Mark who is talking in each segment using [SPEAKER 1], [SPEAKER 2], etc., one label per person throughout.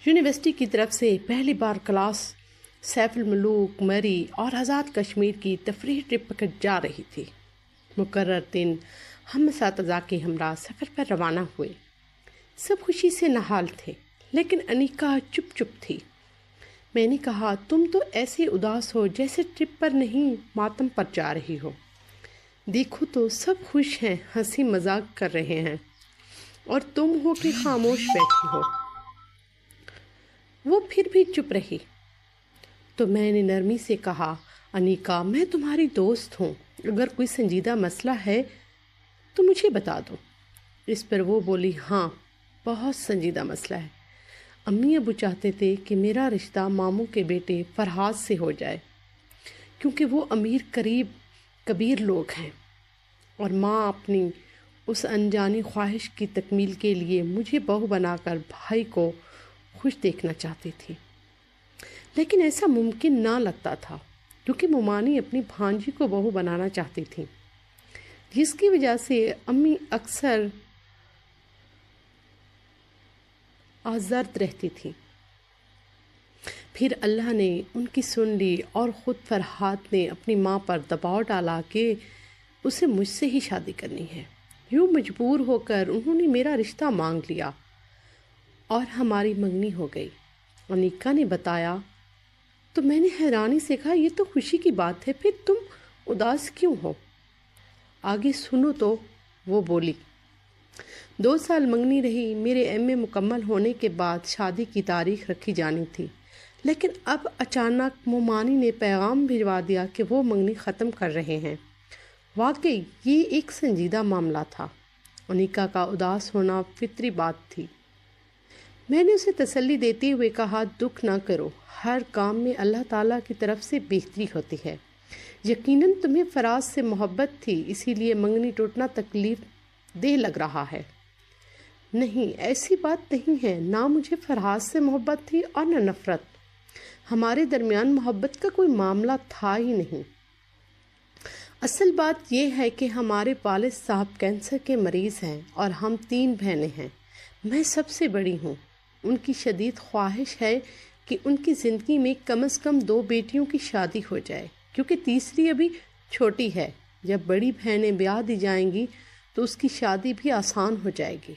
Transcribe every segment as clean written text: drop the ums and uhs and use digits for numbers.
[SPEAKER 1] University کی طرف سے پہلی بار کلاس سیف الملوک، مری اور آزاد کشمیر کی تفریح ٹرپ پر جا رہی تھی۔ مقرر دن ہم اساتذہ کے ہمراہ سفر پر روانہ ہوئے۔ سب خوشی سے نہال تھے، لیکن انیکا چپ چپ تھی۔ میں نے کہا، تم تو ایسے اداس ہو جیسے ٹرپ پر نہیں ماتم پر جا رہی ہو۔ دیکھو تو سب خوش ہیں، ہنسی مذاق کر رہے ہیں، اور تم ہو کہ خاموش بیٹھی ہو۔ وہ پھر بھی چپ رہی۔ تو میں نے نرمی سے کہا، انیکا، میں تمہاری دوست ہوں، اگر کوئی سنجیدہ مسئلہ ہے تو مجھے بتا دو۔ اس پر وہ بولی، ہاں بہت سنجیدہ مسئلہ ہے۔ امی ابو چاہتے تھے کہ میرا رشتہ ماموں کے بیٹے فرحات سے ہو جائے، کیونکہ وہ امیر کبیر لوگ ہیں، اور ماں اپنی اس انجانی خواہش کی تکمیل کے لیے مجھے بہو بنا کر بھائی کو خوش دیکھنا چاہتی تھی۔ لیکن ایسا ممکن نہ لگتا تھا، کیونکہ ممانی اپنی بھانجی کو بہو بنانا چاہتی تھی، جس کی وجہ سے امی اکثر آزرد رہتی تھی۔ پھر اللہ نے ان کی سن لی، اور خود فرحات نے اپنی ماں پر دباؤ ڈالا کہ اسے مجھ سے ہی شادی کرنی ہے۔ یوں مجبور ہو کر انہوں نے میرا رشتہ مانگ لیا اور ہماری منگنی ہو گئی۔ انیکا نے بتایا تو میں نے حیرانی سے کہا، یہ تو خوشی کی بات ہے، پھر تم اداس کیوں ہو؟ آگے سنو تو۔ وہ بولی، 2 سال منگنی رہی، میرے MA مکمل ہونے کے بعد شادی کی تاریخ رکھی جانی تھی، لیکن اب اچانک ممانی نے پیغام بھجوا دیا کہ وہ منگنی ختم کر رہے ہیں۔ واقعی یہ ایک سنجیدہ معاملہ تھا۔ انیکا کا اداس ہونا فطری بات تھی۔ میں نے اسے تسلی دیتے ہوئے کہا، دکھ نہ کرو، ہر کام میں اللہ تعالیٰ کی طرف سے بہتری ہوتی ہے۔ یقیناً تمہیں فراز سے محبت تھی، اسی لیے منگنی ٹوٹنا تکلیف دہ لگ رہا ہے۔ نہیں، ایسی بات نہیں ہے، نہ مجھے فراز سے محبت تھی اور نہ نفرت۔ ہمارے درمیان محبت کا کوئی معاملہ تھا ہی نہیں۔ اصل بات یہ ہے کہ ہمارے والد صاحب کینسر کے مریض ہیں، اور ہم 3 بہنیں ہیں، میں سب سے بڑی ہوں۔ ان کی شدید خواہش ہے کہ ان کی زندگی میں کم از کم 2 بیٹیوں کی شادی ہو جائے، کیونکہ تیسری ابھی چھوٹی ہے۔ جب بڑی بہنیں بیاہ دی جائیں گی تو اس کی شادی بھی آسان ہو جائے گی۔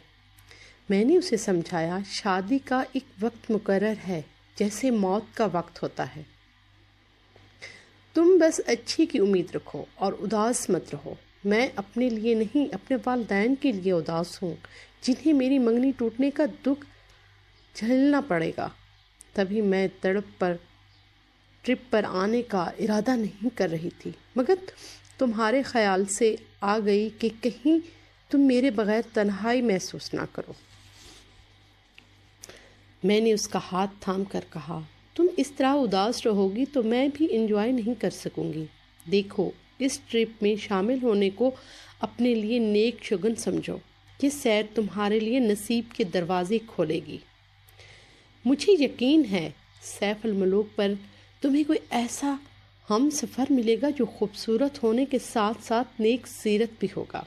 [SPEAKER 1] میں نے اسے سمجھایا، شادی کا ایک وقت مقرر ہے، جیسے موت کا وقت ہوتا ہے۔ تم بس اچھی کی امید رکھو اور اداس مت رہو۔ میں اپنے لیے نہیں، اپنے والدین کے لیے اداس ہوں، جنہیں میری منگنی ٹوٹنے کا دکھ جھیلنا پڑے گا۔ تبھی میں ٹرپ پر آنے کا ارادہ نہیں کر رہی تھی، مگر تمہارے خیال سے آ گئی کہ کہیں تم میرے بغیر تنہائی محسوس نہ کرو۔ میں نے اس کا ہاتھ تھام کر کہا، تم اس طرح اداس رہو گی تو میں بھی انجوائے نہیں کر سکوں گی۔ دیکھو، اس ٹرپ میں شامل ہونے کو اپنے لیے نیک شگن سمجھو۔ یہ سیر تمہارے لیے نصیب کے دروازے کھولے گی۔ مجھے یقین ہے سیف الملوک پر تمہیں کوئی ایسا ہم سفر ملے گا جو خوبصورت ہونے کے ساتھ ساتھ نیک سیرت بھی ہوگا۔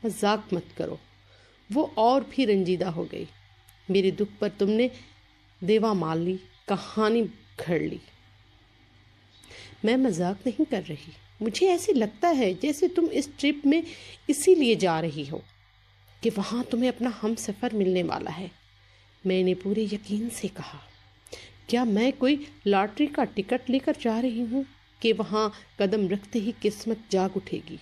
[SPEAKER 1] مذاق مت کرو۔ وہ اور بھی رنجیدہ ہو گئی۔ میرے دکھ پر تم نے دیوا مال لی، کہانی گھڑ لی۔ میں مذاق نہیں کر رہی، مجھے ایسے لگتا ہے جیسے تم اس ٹرپ میں اسی لیے جا رہی ہو کہ وہاں تمہیں اپنا ہم سفر ملنے والا ہے۔ میں نے پورے یقین سے کہا، کیا میں کوئی لاٹری کا ٹکٹ لے کر جا رہی ہوں کہ وہاں قدم رکھتے ہی قسمت جاگ اٹھے گی؟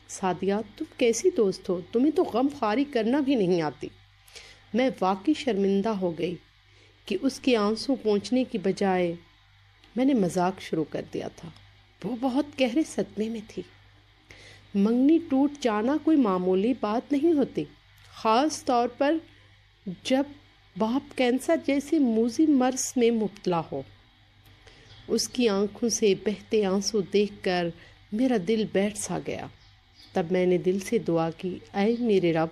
[SPEAKER 1] سعدیہ، تم کیسی دوست ہو، تمہیں تو غم خواری کرنا بھی نہیں آتی۔ میں واقعی شرمندہ ہو گئی کہ اس کے آنسو پہنچنے کی بجائے میں نے مذاق شروع کر دیا تھا۔ وہ بہت گہرے صدمے میں تھی۔ منگنی ٹوٹ جانا کوئی معمولی بات نہیں ہوتی، خاص طور پر جب باپ کینسر جیسے موذی مرض میں مبتلا ہو۔ اس کی آنکھوں سے بہتے آنسو دیکھ کر میرا دل بیٹھ سا گیا۔ تب میں نے دل سے دعا کی، اے میرے رب،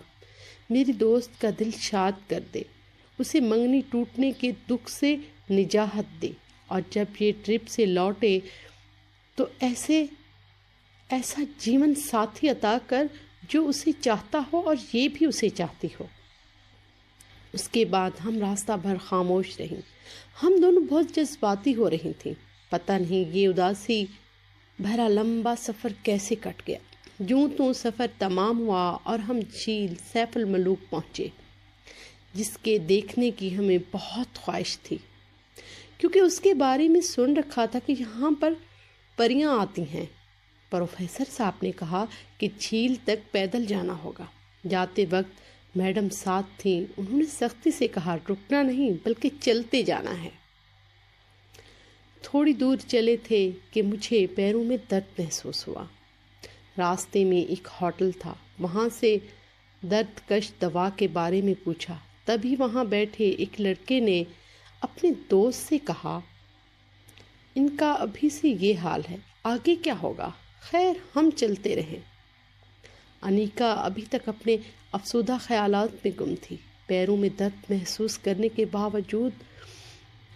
[SPEAKER 1] میری دوست کا دل شاد کر دے، اسے منگنی ٹوٹنے کے دکھ سے نجات دے، اور جب یہ ٹرپ سے لوٹے تو ایسا جیون ساتھی عطا کر جو اسے چاہتا ہو اور یہ بھی اسے چاہتی ہو۔ اس کے بعد ہم راستہ بھر خاموش رہیں۔ ہم دونوں بہت جذباتی ہو رہی تھیں۔ پتہ نہیں یہ اداسی بھرا لمبا سفر کیسے کٹ گیا۔ یوں تو سفر تمام ہوا اور ہم جھیل سیف الملوک پہنچے، جس کے دیکھنے کی ہمیں بہت خواہش تھی، کیونکہ اس کے بارے میں سن رکھا تھا کہ یہاں پر پریاں آتی ہیں۔ پروفیسر صاحب نے کہا کہ جھیل تک پیدل جانا ہوگا۔ جاتے وقت میڈم ساتھ تھیں، انہوں نے سختی سے کہا رکنا نہیں بلکہ چلتے جانا ہے۔ تھوڑی دور چلے تھے کہ مجھے پیروں میں درد محسوس ہوا۔ راستے میں ایک ہوٹل تھا، وہاں سے درد کش دوا کے بارے میں پوچھا۔ تبھی وہاں بیٹھے ایک لڑکے نے اپنے دوست سے کہا ان کا ابھی سے یہ حال ہے، آگے کیا ہوگا؟ خیر ہم چلتے رہے۔ انیکا ابھی تک اپنے افسردہ خیالات میں گم تھی۔ پیروں میں درد محسوس کرنے کے باوجود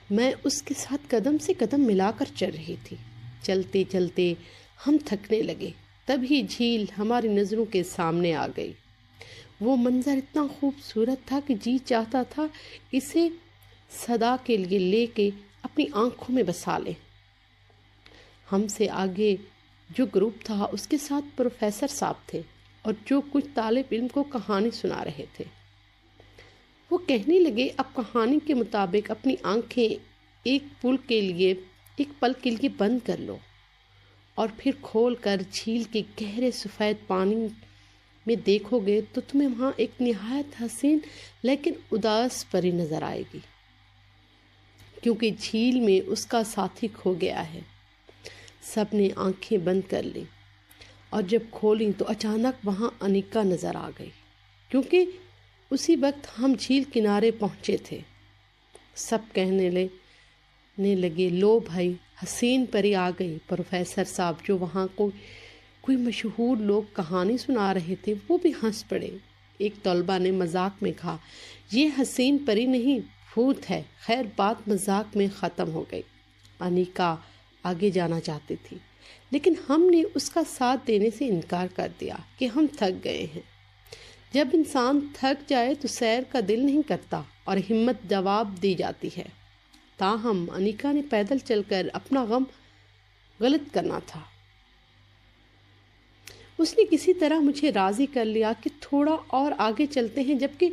[SPEAKER 1] میں اس کے ساتھ قدم سے قدم ملا کر چل رہی تھی۔ چلتے چلتے ہم تھکنے لگے، تبھی جھیل ہماری نظروں کے سامنے آ گئی۔ وہ منظر اتنا خوبصورت تھا کہ جی چاہتا تھا اسے صدا کے لیے لے کے اپنی آنکھوں میں بسا لیں۔ ہم سے آگے جو گروپ تھا اس کے ساتھ پروفیسر صاحب تھے اور جو کچھ طالب علم کو کہانی سنا رہے تھے۔ وہ کہنے لگے اب کہانی کے مطابق اپنی آنکھیں ایک پل کے لیے بند کر لو اور پھر کھول کر جھیل کے گہرے سفید پانی میں دیکھو گے تو تمہیں وہاں ایک نہایت حسین لیکن اداس پری نظر آئے گی، کیونکہ جھیل میں اس کا ساتھی کھو گیا ہے۔ سب نے آنکھیں بند کر لیں اور جب کھولیں تو اچانک وہاں انیکا نظر آ گئی، کیونکہ اسی وقت ہم جھیل کنارے پہنچے تھے۔ سب کہنے لگے لو بھائی حسین پری آ گئی۔ پروفیسر صاحب جو وہاں کوئی مشہور لوگ کہانی سنا رہے تھے وہ بھی ہنس پڑے۔ ایک طالبہ نے مذاق میں کہا یہ حسین پری نہیں بھوت ہے۔ خیر بات مذاق میں ختم ہو گئی۔ انیکا آگے جانا چاہتی تھی لیکن ہم نے اس کا ساتھ دینے سے انکار کر دیا کہ ہم تھک گئے ہیں۔ جب انسان تھک جائے تو سیر کا دل نہیں کرتا اور ہمت جواب دی جاتی ہے۔ تاہم انیکا نے پیدل چل کر اپنا غم غلط کرنا تھا۔ اس نے کسی طرح مجھے راضی کر لیا کہ تھوڑا اور آگے چلتے ہیں، جبکہ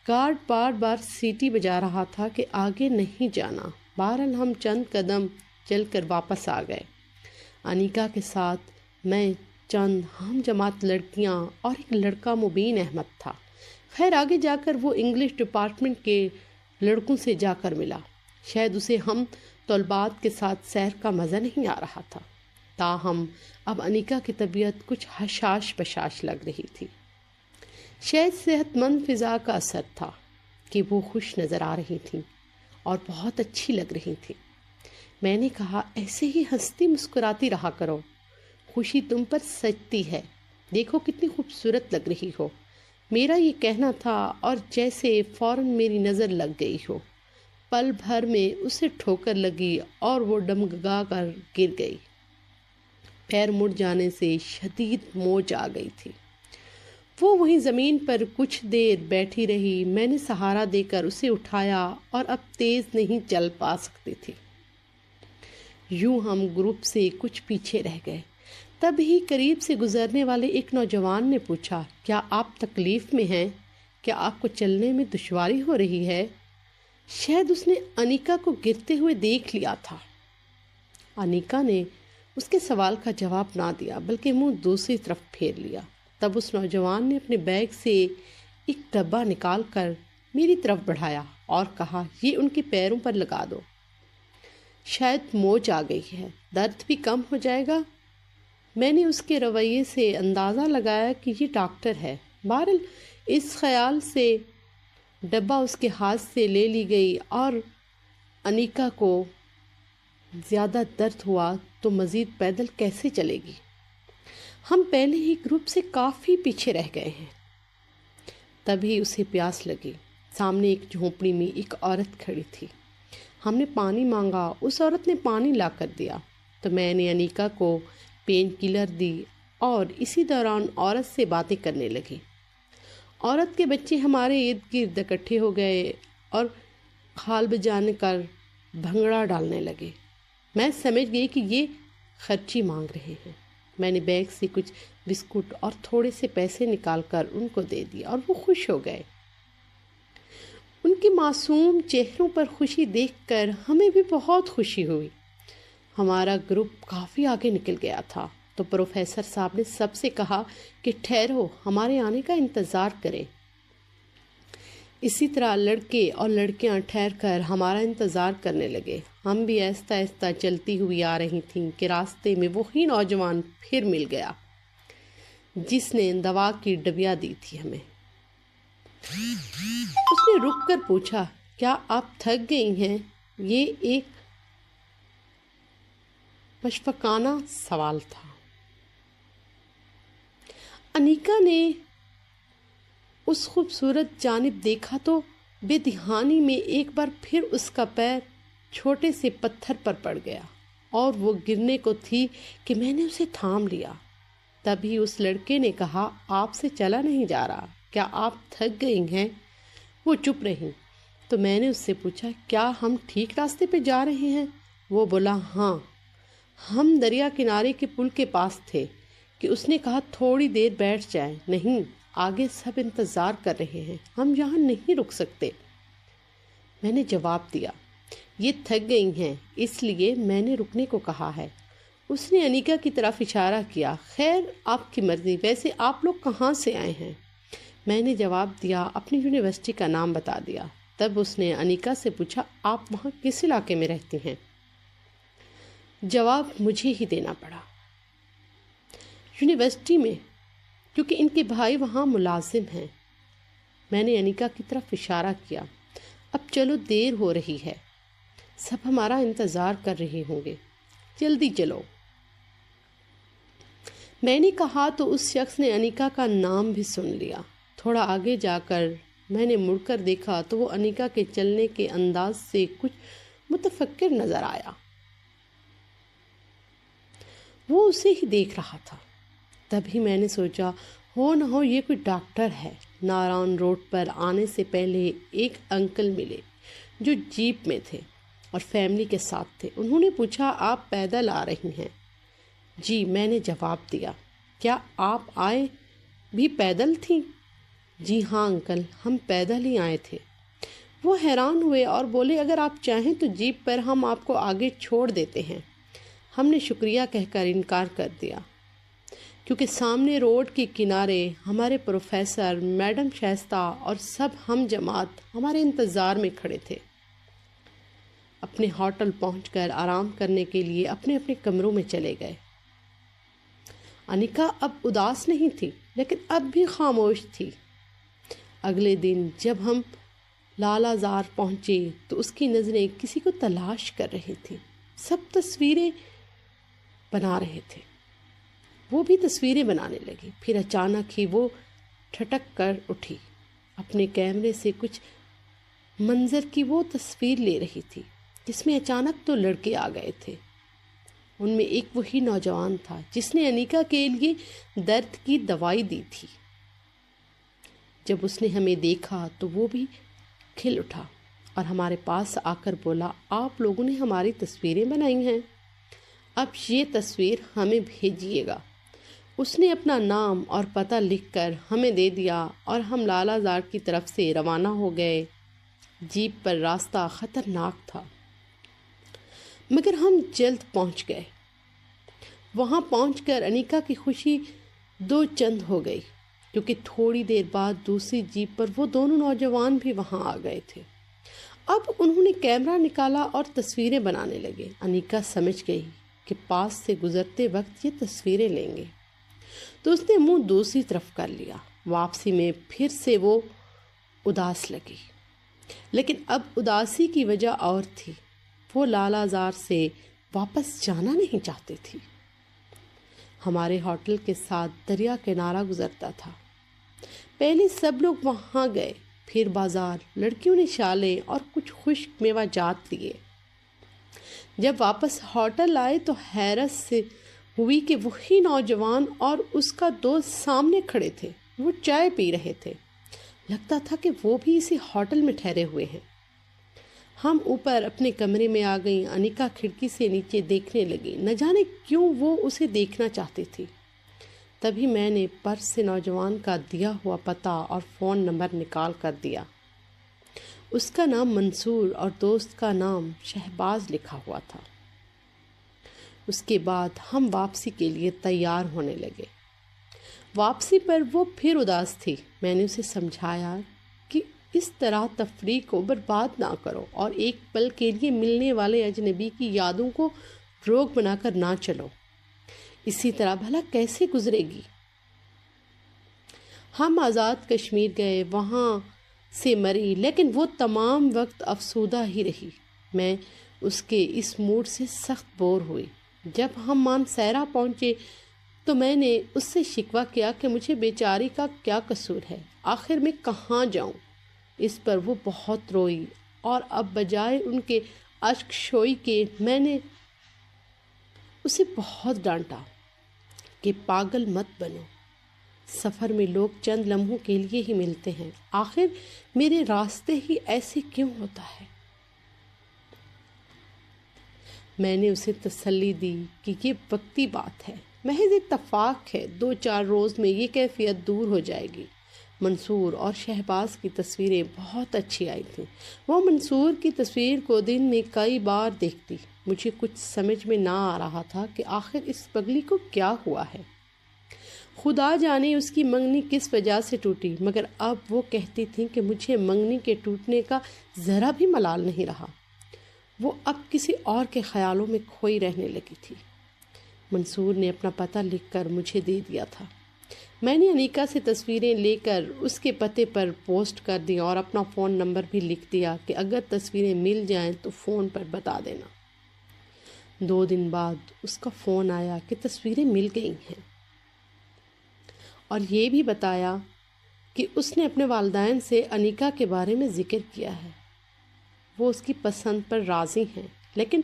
[SPEAKER 1] گارڈ بار بار سیٹی بجا رہا تھا کہ آگے نہیں جانا۔ بہرحال ہم چند قدم چل کر واپس آ گئے۔ انیکا کے ساتھ میں، چند ہم جماعت لڑکیاں اور ایک لڑکا مبین احمد تھا۔ خیر آگے جا کر وہ انگلش ڈپارٹمنٹ کے لڑکوں سے جا کر ملا۔ شاید اسے ہم طلبات کے ساتھ سیر کا مزہ نہیں آ رہا تھا۔ تاہم اب انیکا کی طبیعت کچھ حشاش بشاش لگ رہی تھی۔ شاید صحت مند فضا کا اثر تھا کہ وہ خوش نظر آ رہی تھیں اور بہت اچھی لگ رہی تھیں۔ میں نے کہا ایسے ہی ہنستی مسکراتی رہا کرو، خوشی تم پر سجتی ہے، دیکھو کتنی خوبصورت لگ رہی ہو۔ میرا یہ کہنا تھا اور جیسے فوراً میری نظر لگ گئی ہو۔ پل بھر میں اسے ٹھوکر لگی اور وہ ڈگمگا کر گر گئی۔ پیر مڑ جانے سے شدید موج آ گئی تھی۔ وہ وہیں زمین پر کچھ دیر بیٹھی رہی۔ میں نے سہارا دے کر اسے اٹھایا اور اب تیز نہیں چل پا سکتی تھی۔ یوں ہم گروپ سے کچھ پیچھے رہ گئے۔ تبھی قریب سے گزرنے والے ایک نوجوان نے پوچھا کیا آپ تکلیف میں ہیں؟ کیا آپ کو چلنے میں دشواری ہو رہی ہے؟ شاید اس نے انیکا کو گرتے ہوئے دیکھ لیا تھا۔ انیکا نے اس کے سوال کا جواب نہ دیا بلکہ منہ دوسری طرف پھیر لیا۔ تب اس نوجوان نے اپنے بیگ سے ایک ڈبہ نکال کر میری طرف بڑھایا اور کہا یہ ان کے پیروں پر لگا دو، شاید موج آ گئی ہے، درد بھی کم ہو جائے گا۔ میں نے اس کے رویے سے اندازہ لگایا کہ یہ ڈاکٹر ہے۔ بہرحال اس خیال سے ڈبہ اس کے ہاتھ سے لے لی گئی اور انیکا کو زیادہ درد ہوا تو مزید پیدل کیسے چلے گی؟ ہم پہلے ہی گروپ سے کافی پیچھے رہ گئے ہیں۔ تبھی اسے پیاس لگی۔ سامنے ایک جھونپڑی میں ایک عورت کھڑی تھی۔ ہم نے پانی مانگا، اس عورت نے پانی لا کر دیا تو میں نے انیکا کو پین کلر دی اور اسی دوران عورت سے باتیں کرنے لگی۔ عورت کے بچے ہمارے ارد گرد اکٹھے ہو گئے اور خال بجانے کر بھنگڑا ڈالنے لگے۔ میں سمجھ گئی کہ یہ خرچی مانگ رہے ہیں۔ میں نے بیگ سے کچھ بسکٹ اور تھوڑے سے پیسے نکال کر ان کو دے دیا اور وہ خوش ہو گئے۔ ان کے معصوم چہروں پر خوشی دیکھ کر ہمیں بھی بہت خوشی ہوئی۔ ہمارا گروپ کافی آگے نکل گیا تھا تو پروفیسر صاحب نے سب سے کہا کہ ٹھہرو، ہمارے آنے کا انتظار کریں۔ اسی طرح لڑکے اور لڑکیاں ٹھہر کر ہمارا انتظار کرنے لگے۔ ہم بھی آہستہ آہستہ چلتی ہوئی آ رہی تھیں کہ راستے میں وہی نوجوان پھر مل گیا جس نے دوا کی ڈبیا دی تھی ہمیں۔ اس نے رک کر پوچھا، کیا آپ تھک گئی ہیں؟ یہ ایک مشفقانہ سوال تھا۔ انیکا نے اس خوبصورت جانب دیکھا تو بے دھیانی میں ایک بار پھر اس کا پیر چھوٹے سے پتھر پر پڑ گیا اور وہ گرنے کو تھی کہ میں نے اسے تھام لیا۔ تبھی اس لڑکے نے کہا، آپ سے چلا نہیں جا رہا، کیا آپ تھک گئی ہیں؟ وہ چپ رہی تو میں نے اس سے پوچھا، کیا ہم ٹھیک راستے پہ جا رہے ہیں؟ وہ بولا، ہاں۔ ہم دریا کنارے کے پل کے پاس تھے کہ اس نے کہا، تھوڑی دیر بیٹھ جائیں۔ نہیں، آگے سب انتظار کر رہے ہیں، ہم یہاں نہیں رک سکتے۔ میں نے جواب دیا، یہ تھک گئی ہیں اس لیے میں نے رکنے کو کہا ہے۔ اس نے انیکا کی طرف اشارہ کیا، خیر آپ کی مرضی، ویسے آپ لوگ کہاں سے آئے ہیں؟ میں نے جواب دیا، اپنی یونیورسٹی کا نام بتا دیا۔ تب اس نے انیکا سے پوچھا، آپ وہاں کس علاقے میں رہتی ہیں؟ جواب مجھے ہی دینا پڑا، یونیورسٹی میں، کیونکہ ان کے بھائی وہاں ملازم ہیں۔ میں نے انیکا کی طرف اشارہ کیا، اب چلو دیر ہو رہی ہے، سب ہمارا انتظار کر رہے ہوں گے، جلدی چلو۔ میں نے کہا تو اس شخص نے انیکا کا نام بھی سن لیا۔ تھوڑا آگے جا کر میں نے مڑ کر دیکھا تو وہ انیکا کے چلنے کے انداز سے کچھ متفکر نظر آیا۔ وہ اسے ہی دیکھ رہا تھا۔ تبھی میں نے سوچا، ہو نہ ہو یہ کوئی ڈاکٹر ہے۔ ناران روڈ پر آنے سے پہلے ایک انکل ملے جو جیپ میں تھے اور فیملی کے ساتھ تھے۔ انہوں نے پوچھا، آپ پیدل آ رہی ہیں؟ جی، میں نے جواب دیا۔ کیا آپ آئے بھی پیدل تھیں؟ جی ہاں انکل، ہم پیدل ہی آئے تھے۔ وہ حیران ہوئے اور بولے، اگر آپ چاہیں تو جیپ پر ہم آپ کو آگے چھوڑ دیتے ہیں۔ ہم نے شکریہ کہہ کر انکار کر دیا، کیونکہ سامنے روڈ کے کنارے ہمارے پروفیسر، میڈم شائستہ اور سب ہم جماعت ہمارے انتظار میں کھڑے تھے۔ اپنے ہوٹل پہنچ کر آرام کرنے کے لیے اپنے اپنے کمروں میں چلے گئے۔ انیکا اب اداس نہیں تھی، لیکن اب بھی خاموش تھی۔ اگلے دن جب ہم لالا زار پہنچے تو اس کی نظریں کسی کو تلاش کر رہی تھیں۔ سب تصویریں بنا رہے تھے، وہ بھی تصویریں بنانے لگی۔ پھر اچانک ہی وہ ٹھٹک کر اٹھی، اپنے کیمرے سے کچھ منظر کی وہ تصویر لے رہی تھی جس میں اچانک دو لڑکے آ گئے تھے۔ ان میں ایک وہی نوجوان تھا جس نے انیکا کے لیے درد کی دوائی دی تھی۔ جب اس نے ہمیں دیکھا تو وہ بھی کھل اٹھا اور ہمارے پاس آ کر بولا، آپ لوگوں نے ہماری تصویریں بنائی ہیں، اب یہ تصویر ہمیں بھیجیے گا۔ اس نے اپنا نام اور پتہ لکھ کر ہمیں دے دیا اور ہم لالا زار کی طرف سے روانہ ہو گئے۔ جیپ پر راستہ خطرناک تھا، مگر ہم جلد پہنچ گئے۔ وہاں پہنچ کر انیکا کی خوشی دو چند ہو گئی، کیونکہ تھوڑی دیر بعد دوسری جیپ پر وہ دونوں نوجوان بھی وہاں آ گئے تھے۔ اب انہوں نے کیمرہ نکالا اور تصویریں بنانے لگے۔ انیکا سمجھ گئی کہ پاس سے گزرتے وقت یہ تصویریں لیں گے، تو اس نے منہ دوسری طرف کر لیا۔ واپسی میں پھر سے وہ اداس لگی، لیکن اب اداسی کی وجہ اور تھی۔ وہ لالا زار سے واپس جانا نہیں چاہتی تھی۔ ہمارے ہوٹل کے ساتھ دریا کنارہ گزرتا تھا۔ پہلے سب لوگ وہاں گئے، پھر بازار، لڑکیوں نے شالیں اور کچھ خشک میوہ جات لیے۔ جب واپس ہوٹل آئے تو حیرت سے ہوئی کہ وہی نوجوان اور اس کا دوست سامنے کھڑے تھے۔ وہ چائے پی رہے تھے۔ لگتا تھا کہ وہ بھی اسی ہوٹل میں ٹھہرے ہوئے ہیں۔ ہم اوپر اپنے کمرے میں آ گئیں۔ انیکا کھڑکی سے نیچے دیکھنے لگی، نہ جانے کیوں وہ اسے دیکھنا چاہتی تھی۔ تبھی میں نے پرس سے نوجوان کا دیا ہوا پتہ اور فون نمبر نکال کر دیا۔ اس کا نام منصور اور دوست کا نام شہباز لکھا ہوا تھا۔ اس کے بعد ہم واپسی کے لیے تیار ہونے لگے۔ واپسی پر وہ پھر اداس تھی۔ میں نے اسے سمجھایا کہ اس طرح تفریح کو برباد نہ کرو اور ایک پل کے لیے ملنے والے اجنبی کی یادوں کو روگ بنا کر نہ چلو۔ اسی طرح بھلا کیسے گزرے گی؟ ہم آزاد کشمیر گئے، وہاں سے مری، لیکن وہ تمام وقت افسردہ ہی رہی۔ میں اس کے اس موڈ سے سخت بور ہوئی۔ جب ہم مانسیرا پہنچے تو میں نے اس سے شکوہ کیا کہ مجھے بیچاری کا کیا قصور ہے، آخر میں کہاں جاؤں؟ اس پر وہ بہت روئی اور اب بجائے ان کے اشک شوئی کے میں نے اسے بہت ڈانٹا کہ پاگل مت بنو، سفر میں لوگ چند لمحوں کے لیے ہی ملتے ہیں، آخر میرے راستے ہی ایسے کیوں ہوتا ہے؟ میں نے اسے تسلی دی کہ یہ وقتی بات ہے، محض اتفاق ہے، 2-4 روز میں یہ کیفیت دور ہو جائے گی۔ منصور اور شہباز کی تصویریں بہت اچھی آئی تھیں۔ وہ منصور کی تصویر کو دن میں کئی بار دیکھتی۔ مجھے کچھ سمجھ میں نہ آ رہا تھا کہ آخر اس پگلی کو کیا ہوا ہے۔ خدا جانے اس کی منگنی کس وجہ سے ٹوٹی، مگر اب وہ کہتی تھی کہ مجھے منگنی کے ٹوٹنے کا ذرا بھی ملال نہیں رہا۔ وہ اب کسی اور کے خیالوں میں کھوئی رہنے لگی تھی۔ منصور نے اپنا پتہ لکھ کر مجھے دے دیا تھا۔ میں نے انیکا سے تصویریں لے کر اس کے پتے پر پوسٹ کر دی اور اپنا فون نمبر بھی لکھ دیا کہ اگر تصویریں مل جائیں تو فون پر بتا دینا۔ 2 دن بعد اس کا فون آیا کہ تصویریں مل گئی ہیں اور یہ بھی بتایا کہ اس نے اپنے والدین سے انیکا کے بارے میں ذکر کیا ہے۔ وہ اس کی پسند پر راضی ہیں، لیکن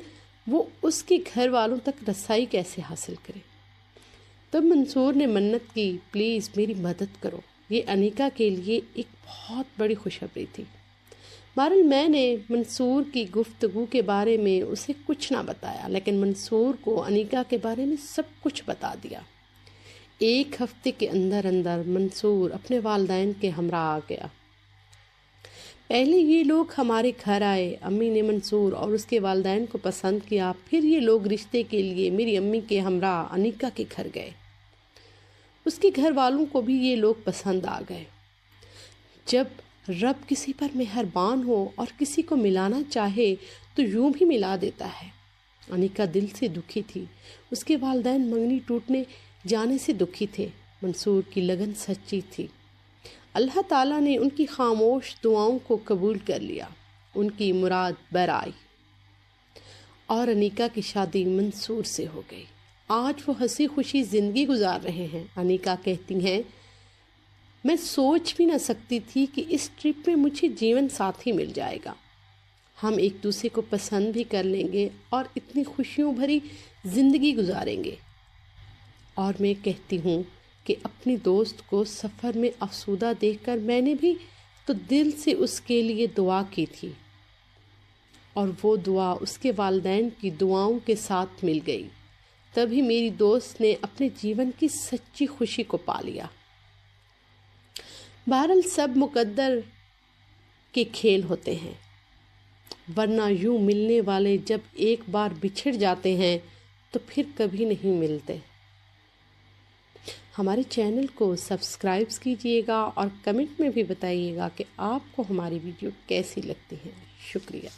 [SPEAKER 1] وہ اس کے گھر والوں تک رسائی کیسے حاصل کرے؟ تب منصور نے منت کی، پلیز میری مدد کرو، یہ انیکا کے لیے ایک بہت بڑی خوشخبری تھی۔ بہرحال میں نے منصور کی گفتگو کے بارے میں اسے کچھ نہ بتایا، لیکن منصور کو انیکا کے بارے میں سب کچھ بتا دیا۔ 1 ہفتے کے اندر اندر منصور اپنے والدین کے ہمراہ آ گیا۔ پہلے یہ لوگ ہمارے گھر آئے، امی نے منصور اور اس کے والدین کو پسند کیا، پھر یہ لوگ رشتے کے لیے میری امی کے ہمراہ انیکا کے گھر گئے۔ اس کے گھر والوں کو بھی یہ لوگ پسند آ گئے۔ جب رب کسی پر مہربان ہو اور کسی کو ملانا چاہے تو یوں بھی ملا دیتا ہے۔ انیکا دل سے دکھی تھی۔ اس کے والدین منگنی ٹوٹنے جانے سے دکھی تھے۔ منصور کی لگن سچی تھی۔ اللہ تعالیٰ نے ان کی خاموش دعاؤں کو قبول کر لیا، ان کی مراد بر آئی اور انیکا کی شادی منصور سے ہو گئی۔ آج وہ ہنسی خوشی زندگی گزار رہے ہیں۔ انیکا کہتی ہیں، میں سوچ بھی نہ سکتی تھی کہ اس ٹرپ میں مجھے جیون ساتھی مل جائے گا، ہم ایک دوسرے کو پسند بھی کر لیں گے اور اتنی خوشیوں بھری زندگی گزاریں گے۔ اور میں کہتی ہوں کہ اپنی دوست کو سفر میں افسردہ دیکھ کر میں نے بھی تو دل سے اس کے لیے دعا کی تھی، اور وہ دعا اس کے والدین کی دعاؤں کے ساتھ مل گئی۔ تبھی میری دوست نے اپنے جیون کی سچی خوشی کو پا لیا۔ بہرحال سب مقدر کے کھیل ہوتے ہیں، ورنہ یوں ملنے والے جب ایک بار بچھڑ جاتے ہیں تو پھر کبھی نہیں ملتے۔ ہمارے چینل کو سبسکرائب کیجیے گا اور کمنٹ میں بھی بتائیے گا کہ آپ کو ہماری ویڈیو کیسی لگتی ہے۔ شکریہ۔